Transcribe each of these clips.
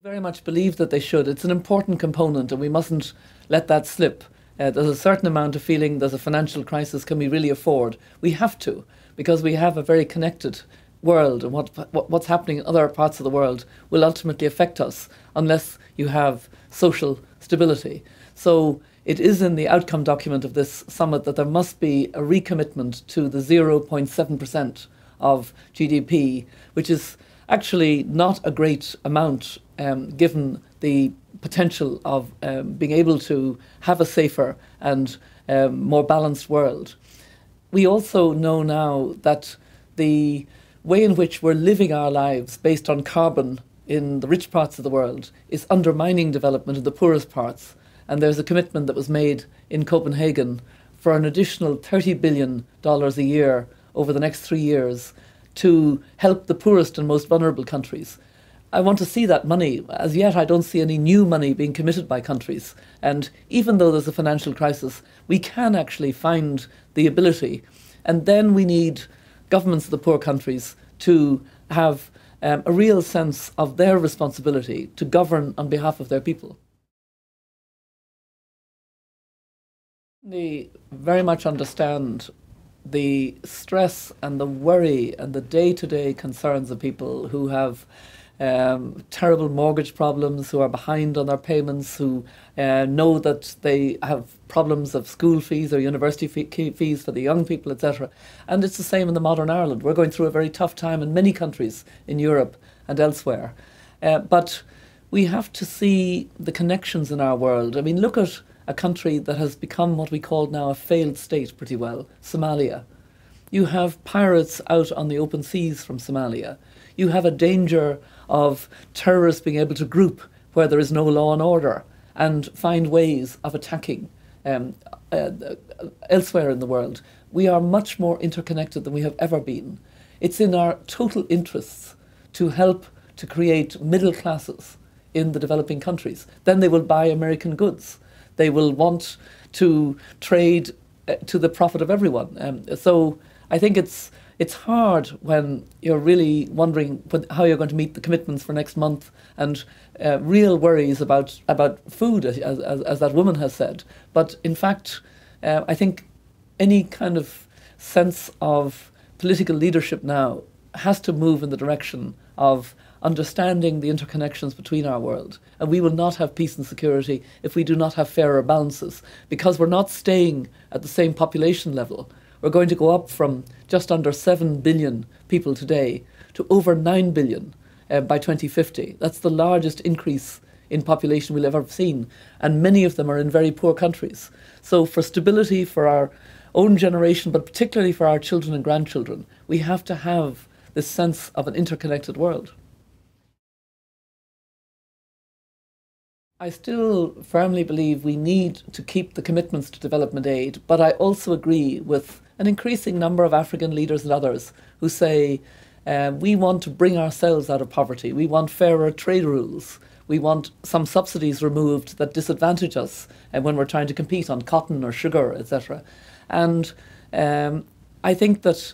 Very much believe that they should. It's an important component, and we mustn't let that slip. There's a certain amount of feeling there's a financial crisis. Can we really afford? We have to, because we have a very connected world, and what's happening in other parts of the world will ultimately affect us unless you have social stability. So it is in the outcome document of this summit that there must be a recommitment to the 0.7% of GDP, which is actually not a great amount given the potential of being able to have a safer and more balanced world. We also know now that the way in which we're living our lives based on carbon in the rich parts of the world is undermining development in the poorest parts. And there's a commitment that was made in Copenhagen for an additional $30 billion a year over the next 3 years to help the poorest and most vulnerable countries. I want to see that money. As yet, I don't see any new money being committed by countries. And even though there's a financial crisis, we can actually find the ability. And then we need governments of the poor countries to have a real sense of their responsibility to govern on behalf of their people. They very much understand the stress and the worry and the day-to-day concerns of people who have terrible mortgage problems, who are behind on their payments, who know that they have problems of school fees or university fees for the young people, etc. And it's the same in the modern Ireland. We're going through a very tough time in many countries in Europe and elsewhere. But we have to see the connections in our world. I mean, look at a country that has become what we call now a failed state pretty well, Somalia. You have pirates out on the open seas from Somalia. You have a danger of terrorists being able to group where there is no law and order and find ways of attacking elsewhere in the world. We are much more interconnected than we have ever been. It's in our total interests to help to create middle classes in the developing countries. Then they will buy American goods. They will want to trade to the profit of everyone. So I think it's hard when you're really wondering how you're going to meet the commitments for next month and real worries about food, as that woman has said. But in fact, I think any kind of sense of political leadership now has to move in the direction of understanding the interconnections between our world. And we will not have peace and security if we do not have fairer balances, because we're not staying at the same population level. We're going to go up from just under 7 billion people today to over 9 billion by 2050. That's the largest increase in population we'll ever have seen, and many of them are in very poor countries. So for stability for our own generation, but particularly for our children and grandchildren, we have to have this sense of an interconnected world. I still firmly believe we need to keep the commitments to development aid, but I also agree with an increasing number of African leaders and others who say we want to bring ourselves out of poverty. We want fairer trade rules. We want some subsidies removed that disadvantage us when we're trying to compete on cotton or sugar, etc. And I think that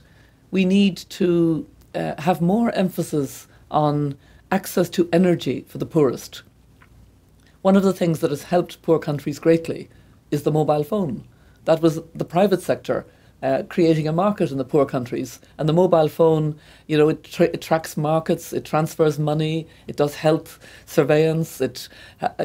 we need to have more emphasis on access to energy for the poorest. One of the things that has helped poor countries greatly is the mobile phone. That was the private sector creating a market in the poor countries. And the mobile phone, you know, it tracks markets, it transfers money, it does health surveillance,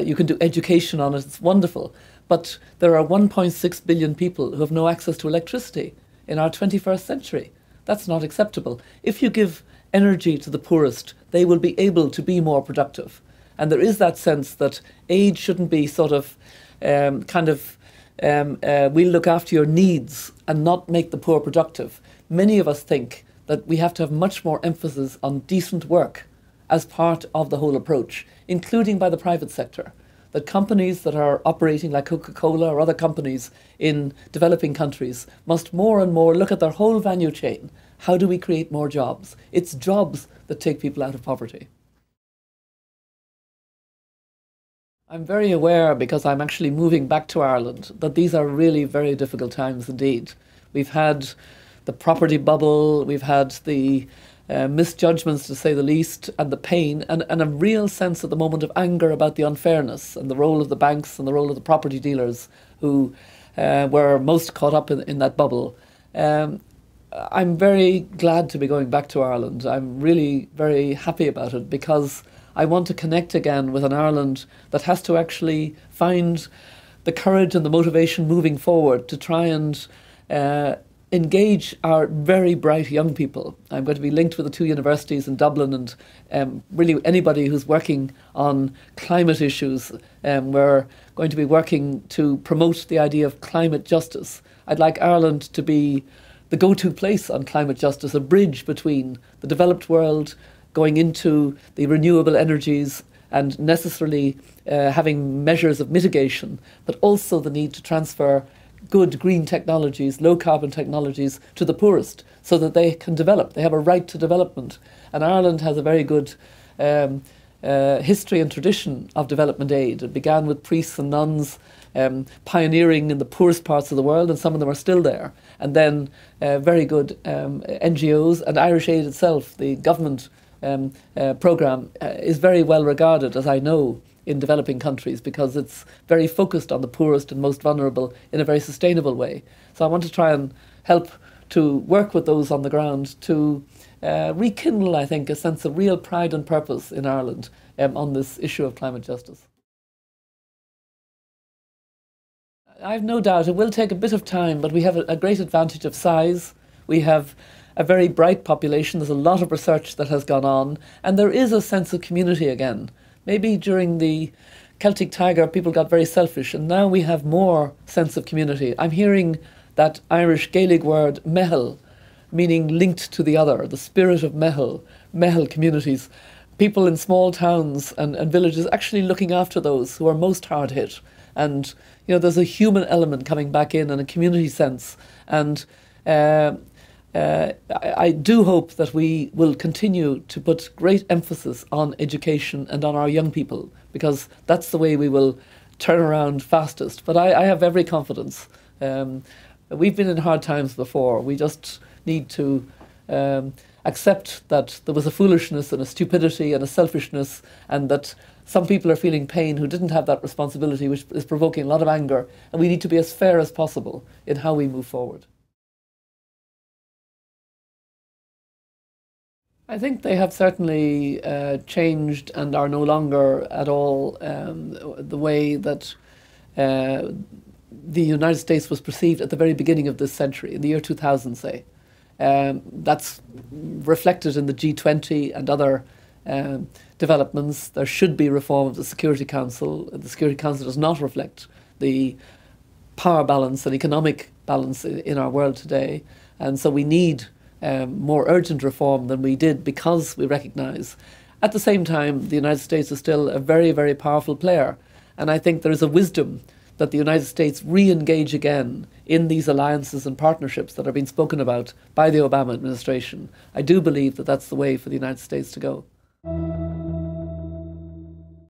you can do education on it, it's wonderful. But there are 1.6 billion people who have no access to electricity in our 21st century. That's not acceptable. If you give energy to the poorest, they will be able to be more productive. And there is that sense that aid shouldn't be sort of we'll look after your needs and not make the poor productive. Many of us think that we have to have much more emphasis on decent work as part of the whole approach, including by the private sector. That companies that are operating like Coca-Cola or other companies in developing countries must more and more look at their whole value chain. How do we create more jobs? It's jobs that take people out of poverty. I'm very aware, because I'm actually moving back to Ireland, that these are really very difficult times indeed. We've had the property bubble, we've had the misjudgments, to say the least, and the pain, and a real sense at the moment of anger about the unfairness and the role of the banks and the role of the property dealers who were most caught up in that bubble. I'm very glad to be going back to Ireland. I'm really very happy about it because I want to connect again with an Ireland that has to actually find the courage and the motivation moving forward to try and engage our very bright young people. I'm going to be linked with the two universities in Dublin, and really anybody who's working on climate issues. We're going to be working to promote the idea of climate justice. I'd like Ireland to be the go-to place on climate justice, a bridge between the developed world going into the renewable energies and necessarily having measures of mitigation, but also the need to transfer good green technologies, low carbon technologies to the poorest so that they can develop. They have a right to development. And Ireland has a very good history and tradition of development aid. It began with priests and nuns pioneering in the poorest parts of the world, and some of them are still there. And then very good NGOs, and Irish Aid itself, the government programme, is very well regarded, as I know, in developing countries because it's very focused on the poorest and most vulnerable in a very sustainable way. So I want to try and help to work with those on the ground to rekindle, I think, a sense of real pride and purpose in Ireland on this issue of climate justice. I have no doubt it will take a bit of time, but we have a great advantage of size. We have a very bright population. There's a lot of research that has gone on, and there is a sense of community again. Maybe during the Celtic Tiger, people got very selfish, and now we have more sense of community. I'm hearing that Irish Gaelic word mehel, meaning linked to the other, the spirit of mehel communities. People in small towns and villages actually looking after those who are most hard hit. And, you know, there's a human element coming back in and a community sense. And I do hope that we will continue to put great emphasis on education and on our young people, because that's the way we will turn around fastest. But I have every confidence. We've been in hard times before. We just need to accept that there was a foolishness and a stupidity and a selfishness, and that some people are feeling pain who didn't have that responsibility, which is provoking a lot of anger. And we need to be as fair as possible in how we move forward. I think they have certainly changed and are no longer at all the way that the United States was perceived at the very beginning of this century, in the year 2000, say. That's reflected in the G20 and other developments. There should be reform of the Security Council. The Security Council does not reflect the power balance and economic balance in our world today. And so we need more urgent reform than we did, because we recognise at the same time the United States is still a very, very powerful player. And I think there is a wisdom that the United States re-engage again in these alliances and partnerships that are being spoken about by the Obama administration. I do believe that that's the way for the United States to go.